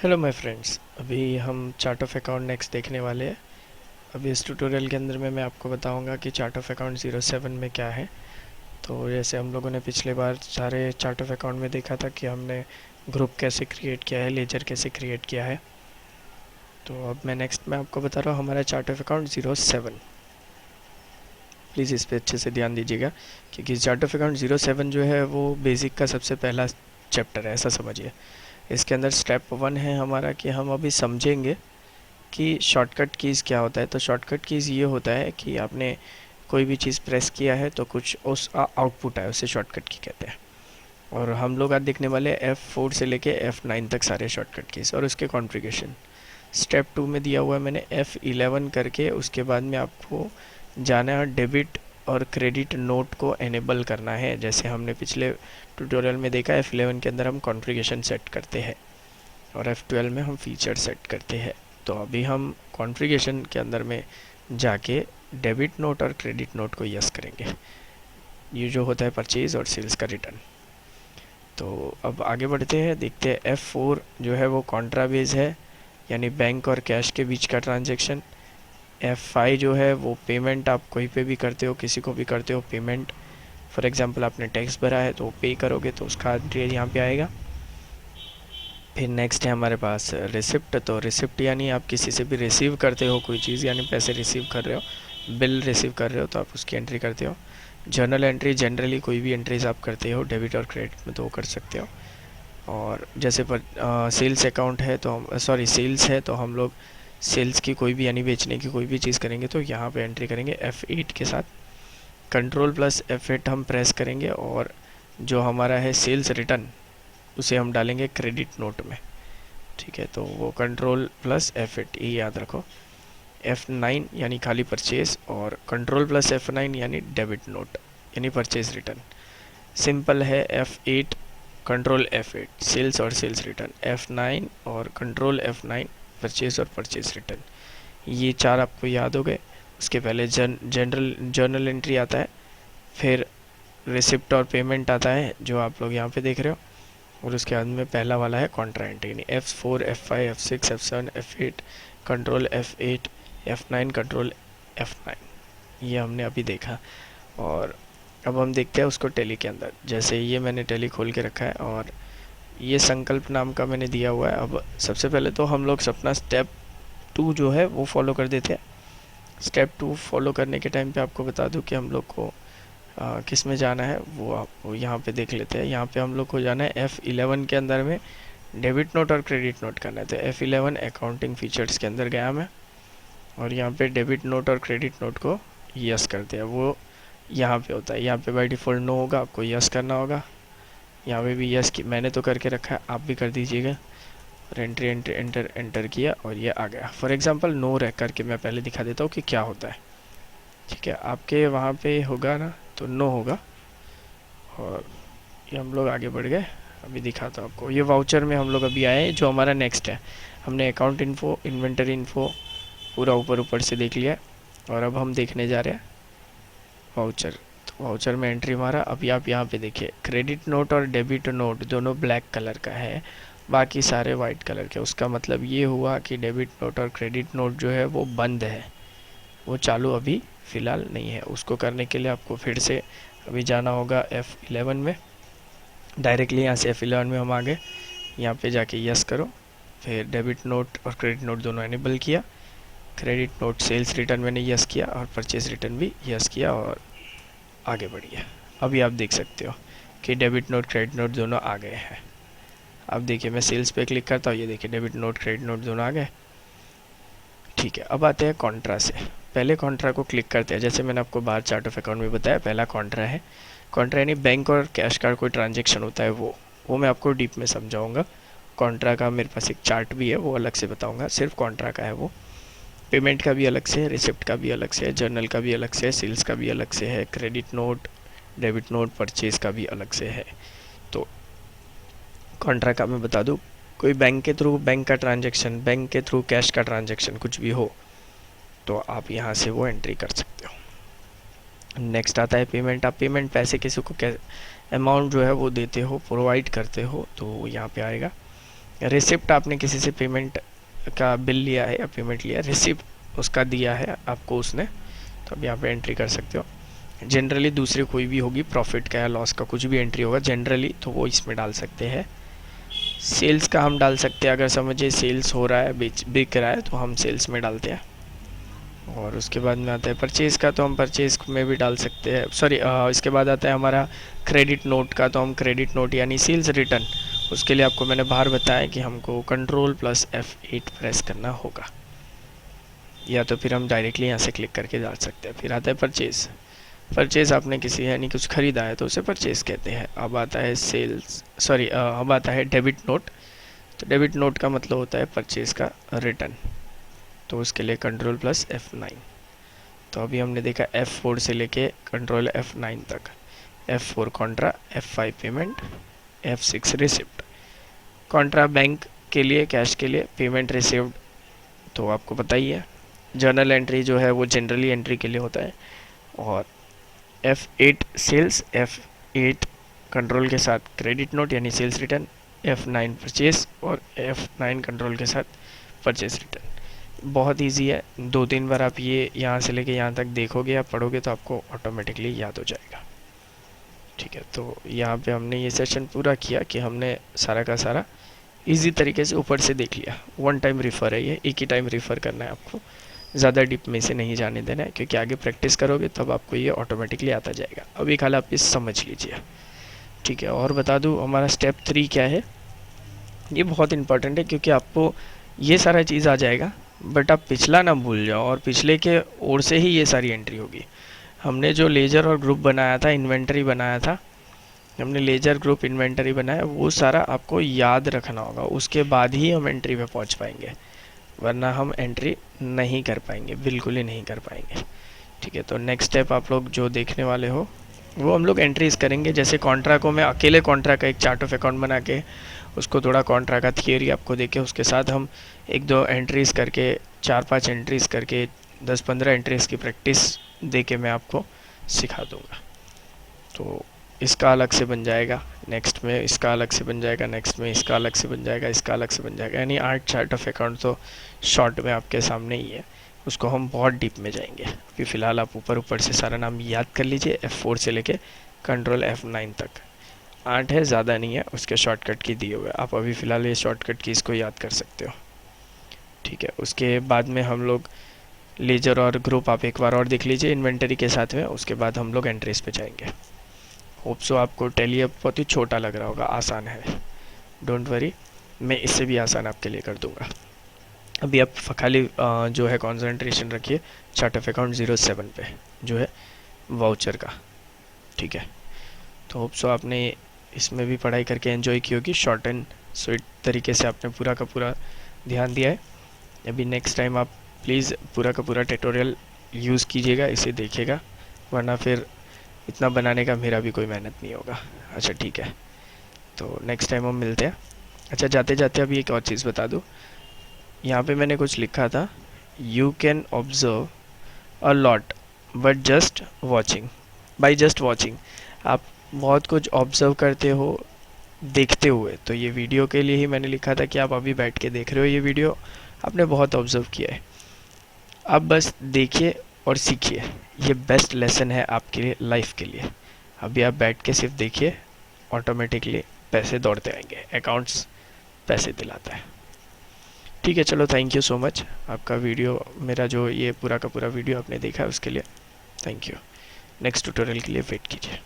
Hello my friends. अभी हम chart of account next देखने वाले हैं। अभी इस ट्यूटोरियल के अंदर में मैं आपको बताऊंगा कि चार्ट ऑफ अकाउंट 07 में क्या है। तो जैसे हम लोगों ने पिछले बार सारे चार्ट ऑफ अकाउंट में देखा था कि हमने ग्रुप कैसे क्रिएट किया है, लेजर कैसे क्रिएट किया है। तो अब मैं आपको बता रहा हूँ हमारा चार्ट ऑफ अकाउंट 07। प्लीज़ इस पर अच्छे से ध्यान दीजिएगा क्योंकि चार्ट ऑफ अकाउंट 07 जो है वो बेसिक का सबसे पहला चैप्टर है, ऐसा समझिए। इसके अंदर स्टेप 1 है हमारा कि हम अभी समझेंगे कि शॉर्टकट कीज़ क्या होता है। तो शॉर्टकट कीज़ ये होता है कि आपने कोई भी चीज़ प्रेस किया है तो कुछ उस आउटपुट आए, उसे शॉर्टकट की कहते हैं। और हम लोग आज देखने वाले F4 से लेके F9 तक सारे शॉर्टकट कीज़ और उसके कॉन्फ़िगरेशन। स्टेप 2 में दिया हुआ है मैंने F11 करके, उसके बाद में आपको जाना है डेबिट और क्रेडिट नोट को एनेबल करना है। जैसे हमने पिछले ट्यूटोरियल में देखा, F11 के अंदर हम कॉन्फ़िगरेशन सेट करते हैं और F12 में हम फीचर सेट करते हैं। तो अभी हम कॉन्फ़िगरेशन के अंदर में जाके डेबिट नोट और क्रेडिट नोट को यस करेंगे। ये जो होता है परचेज़ और सेल्स का रिटर्न। तो अब आगे बढ़ते हैं, देखते हैं F4 जो है वो कॉन्ट्रा बेस है, यानी बैंक और कैश के बीच का ट्रांजैक्शन। F5 जो है वो पेमेंट, आप कोई पे भी करते हो, किसी को भी करते हो पेमेंट। फॉर एग्जांपल आपने टैक्स भरा है तो पे करोगे तो उसका एंट्री यहाँ पे आएगा। फिर नेक्स्ट है हमारे पास रिसिप्ट। तो रिसिप्ट यानी आप किसी से भी रिसीव करते हो कोई चीज़, यानी पैसे रिसीव कर रहे हो, बिल रिसीव कर रहे हो तो आप उसकी एंट्री करते हो। जर्नल एंट्री, जनरली कोई भी एंट्रीज आप करते हो डेबिट और क्रेडिट में तो वो कर सकते हो। और जैसे पर सेल्स अकाउंट है तो हम सेल्स है तो हम लोग सेल्स की कोई भी यानी बेचने की कोई भी चीज़ करेंगे तो यहाँ पे एंट्री करेंगे F8 के साथ। कंट्रोल प्लस F8 हम प्रेस करेंगे और जो हमारा है सेल्स रिटर्न उसे हम डालेंगे क्रेडिट नोट में। ठीक है, तो वो कंट्रोल प्लस F8 ये याद रखो। F9 यानी खाली परचेज और कंट्रोल प्लस F9 यानी डेबिट नोट यानी परचेज रिटर्न। सिंपल है, F8 कंट्रोल F8 सेल्स और सेल्स रिटर्न, F9 और कंट्रोल F9 परचेज और परचेज रिटर्न। ये चार आपको याद हो गए। उसके पहले जर्नल एंट्री आता है, फिर रिसिप्ट और पेमेंट आता है जो आप लोग यहाँ पे देख रहे हो, और उसके बाद में पहला वाला है कॉन्ट्रा एंट्री यानी F4 F5 F6 F7 F8 control F8 F9 control F9। ये हमने अभी देखा। और अब हम देखते हैं उसको टैली के अंदर। जैसे ये मैंने टैली खोल के रखा है और ये संकल्प नाम का मैंने दिया हुआ है। अब सबसे पहले तो हम लोग अपना स्टेप 2 जो है वो फॉलो कर देते हैं। स्टेप 2 फॉलो करने के टाइम पे आपको बता दूं कि हम लोग को किस में जाना है वो आप यहाँ पे देख लेते हैं। यहाँ पे हम लोग को जाना है F11 के अंदर में डेबिट नोट और क्रेडिट नोट करना है। तो F11 अकाउंटिंग फीचर्स के अंदर गया मैं और यहाँ पे डेबिट नोट और क्रेडिट नोट को यस करते हैं। वो यहाँ पे होता है, यहाँ पे बाय डिफ़ॉल्ट नो होगा, आपको यस करना होगा। यहाँ पे भी यस की मैंने तो करके रखा है, आप भी कर दीजिएगा। और एंट्री एंटर एंटर एंटर किया और ये आ गया। फॉर एग्जांपल नो रख करके मैं पहले दिखा देता हूँ कि क्या होता है। ठीक है, आपके वहाँ पे होगा ना तो नो होगा। और ये हम लोग आगे बढ़ गए। अभी दिखाता हूँ आपको, ये वाउचर में हम लोग अभी आए जो हमारा नेक्स्ट है। हमने अकाउंट इन्फो, इन्वेंटरी इन्फो पूरा ऊपर ऊपर से देख लिया और अब हम देखने जा रहे हैं वाउचर। तो वाउचर में एंट्री मारा। अभी आप यहाँ पे देखिए क्रेडिट नोट और डेबिट नोट दोनों ब्लैक कलर का है, बाकी सारे वाइट कलर के। उसका मतलब ये हुआ कि डेबिट नोट और क्रेडिट नोट जो है वो बंद है, वो चालू अभी फ़िलहाल नहीं है। उसको करने के लिए आपको फिर से अभी जाना होगा F11 में। डायरेक्टली यहाँ से F11 में हम आ गए, यहाँ पे जाके यस करो। फिर डेबिट नोट और क्रेडिट नोट दोनों एनेबल किया। क्रेडिट नोट सेल्स रिटर्न मैंने यस किया और परचेज रिटर्न भी यस किया और आगे बढ़िए। अभी आप देख सकते हो कि डेबिट नोट क्रेडिट नोट दोनों आ गए हैं। अब देखिए मैं सेल्स पे क्लिक करता हूँ, ये देखिए डेबिट नोट क्रेडिट नोट दोनों आ गए। ठीक है, अब आते हैं कॉन्ट्रा से। पहले कॉन्ट्रा को क्लिक करते हैं। जैसे मैंने आपको बाहर चार्ट ऑफ अकाउंट में बताया, पहला कॉन्ट्रा है। कॉन्ट्रा यानी बैंक और कैश का कोई ट्रांजेक्शन होता है वो मैं आपको डीप में समझाऊंगा। कॉन्ट्रा का मेरे पास एक चार्ट भी है, वो अलग से बताऊंगा। सिर्फ कॉन्ट्रा का है वो। पेमेंट का भी अलग से है, रिसिप्ट का भी अलग से है, जर्नल का भी अलग से है, सेल्स का भी अलग से है, credit note debit note purchase का भी अलग से है। तो कॉन्ट्रा का मैं बता दूँ, कोई बैंक के थ्रू बैंक का ट्रांजेक्शन, बैंक के थ्रू कैश का ट्रांजेक्शन कुछ भी हो तो आप यहाँ से वो एंट्री कर सकते हो। नेक्स्ट आता है पेमेंट। आप पेमेंट पैसे किसी को अमाउंट जो है वो देते हो, प्रोवाइड करते हो तो यहाँ पे आएगा। रिसिप्ट आपने किसी से पेमेंट का बिल लिया है या पेमेंट लिया, रिसिप्ट उसका दिया है आपको उसने, तो अब यहाँ पे एंट्री कर सकते हो। जनरली दूसरी कोई भी होगी, प्रॉफिट का या लॉस का कुछ भी एंट्री होगा जनरली, तो वो इसमें डाल सकते हैं। सेल्स का हम डाल सकते हैं, अगर समझिए सेल्स हो रहा है, बिक रहा है, तो हम सेल्स में डालते हैं। और उसके बाद में आता है परचेज़ का, तो हम परचेज़ में भी डाल सकते हैं। सॉरी, इसके बाद आता है हमारा क्रेडिट नोट का, तो हम क्रेडिट नोट यानी सेल्स रिटर्न, उसके लिए आपको मैंने बाहर बताया कि हमको कंट्रोल प्लस F8 प्रेस करना होगा, या तो फिर हम डायरेक्टली यहाँ से क्लिक करके डाल सकते हैं। फिर आता है परचेज़। परचेज़ आपने किसी यानी कुछ ख़रीदा है तो उसे परचेज़ कहते हैं। अब आता है सेल्स, सॉरी अब आता है डेबिट नोट। तो डेबिट नोट का मतलब होता है परचेज़ का रिटर्न, तो उसके लिए कंट्रोल प्लस F9। तो अभी हमने देखा F4 से लेके कंट्रोल F9 तक, F4 Contra, F5 payment, F6 receipt. Contra bank के लिए, कैश के लिए, पेमेंट रिसीव्ड तो आपको पता ही है। जर्नल एंट्री जो है वो जनरली एंट्री के लिए होता है। और F8 सेल्स, F8 कंट्रोल के साथ क्रेडिट नोट यानी सेल्स रिटर्न, F9 परचेज और F9 कंट्रोल के साथ परचेज रिटर्न। बहुत इजी है, 2-3 बार आप ये यहाँ से लेके यहाँ तक देखोगे या पढ़ोगे तो आपको ऑटोमेटिकली याद हो जाएगा। ठीक है, तो यहाँ पे हमने ये सेशन पूरा किया कि हमने सारा का सारा इजी तरीके से ऊपर से देख लिया। 1 टाइम रिफ़र है ये, एक ही टाइम रिफ़र करना है आपको, ज़्यादा डीप में से नहीं जाने देना है, क्योंकि आगे प्रैक्टिस करोगे तब आपको ये ऑटोमेटिकली आता जाएगा। अभी खाली आप इस समझ लीजिए। ठीक है, और बता दूँ हमारा स्टेप 3 क्या है। ये बहुत इंपॉर्टेंट है, क्योंकि आपको ये सारा चीज़ आ जाएगा बट आप पिछला ना भूल जाओ, और पिछले के ओर से ही ये सारी एंट्री होगी। हमने जो लेजर और ग्रुप बनाया था, इन्वेंटरी बनाया था, हमने लेजर ग्रुप इन्वेंटरी बनाया, वो सारा आपको याद रखना होगा, उसके बाद ही हम एंट्री पे पहुंच पाएंगे, वरना हम एंट्री नहीं कर पाएंगे, बिल्कुल ही नहीं कर पाएंगे। ठीक है, तो नेक्स्ट स्टेप आप लोग जो देखने वाले हो वो हम लोग एंट्रीज करेंगे। जैसे कॉन्ट्रा को मैं अकेले कॉन्ट्रा का एक चार्ट ऑफ अकाउंट बना के उसको थोड़ा कॉन्ट्रा का थियरी आपको देके उसके साथ हम 1-2 एंट्रीज़ करके, 4-5 एंट्रीज़ करके, 10-15 एंट्रीज़ की प्रैक्टिस दे के मैं आपको सिखा दूँगा। तो इसका अलग से बन जाएगा, नेक्स्ट में इसका अलग से बन जाएगा, नेक्स्ट में इसका अलग से बन जाएगा, इसका अलग से बन जाएगा, यानी 8 चार्ट ऑफ अकाउंट तो शॉर्ट में आपके सामने ही है। उसको हम बहुत डीप में जाएंगे। अभी फ़िलहाल आप ऊपर ऊपर से सारा नाम याद कर लीजिए, F4 से लेके कंट्रोल F9 तक। 8 है, ज़्यादा नहीं है, उसके शॉर्टकट की दिए हुए, आप अभी फ़िलहाल ये शॉर्टकट की इसको याद कर सकते हो। ठीक है, उसके बाद में हम लोग लेजर और ग्रुप आप एक बार और देख लीजिए इन्वेंटरी के साथ में, उसके बाद हम लोग एंट्रीज पे जाएंगे। होप सो आपको टैली अब बहुत ही छोटा लग रहा होगा, आसान है, डोंट वरी, मैं इससे भी आसान आपके लिए कर दूंगा। अभी आप खाली जो है कॉन्सेंट्रेशन रखिए चार्ट ऑफ अकाउंट 07 पे, जो है वाउचर का। ठीक है, तो होप सो आपने इसमें भी पढ़ाई करके एंजॉय की होगी, शॉर्ट एंड स्वीट तरीके से आपने पूरा का पूरा ध्यान दिया है। अभी नेक्स्ट टाइम आप प्लीज़ पूरा का पूरा ट्यूटोरियल यूज़ कीजिएगा, इसे देखिएगा, वरना फिर इतना बनाने का मेरा भी कोई मेहनत नहीं होगा। अच्छा ठीक है, तो नेक्स्ट टाइम हम मिलते हैं। अच्छा, जाते जाते अभी एक और चीज़ बता दूँ, यहाँ पे मैंने कुछ लिखा था, you can observe a lot but just watching, by just watching. आप बहुत कुछ ऑब्जर्व करते हो देखते हुए, तो ये वीडियो के लिए ही मैंने लिखा था कि आप अभी बैठ के देख रहे हो, ये वीडियो आपने बहुत ऑब्जर्व किया है, आप बस देखिए और सीखिए, ये बेस्ट लेसन है आपके लिए, लाइफ के लिए। अभी आप बैठ के सिर्फ देखिए, ऑटोमेटिकली पैसे दौड़ते आएंगे, अकाउंट्स पैसे दिलाता है। ठीक है, चलो, थैंक यू सो मच। आपका वीडियो, मेरा जो ये पूरा का पूरा वीडियो आपने देखा है उसके लिए थैंक यू। नेक्स्ट ट्यूटोरियल के लिए वेट कीजिए।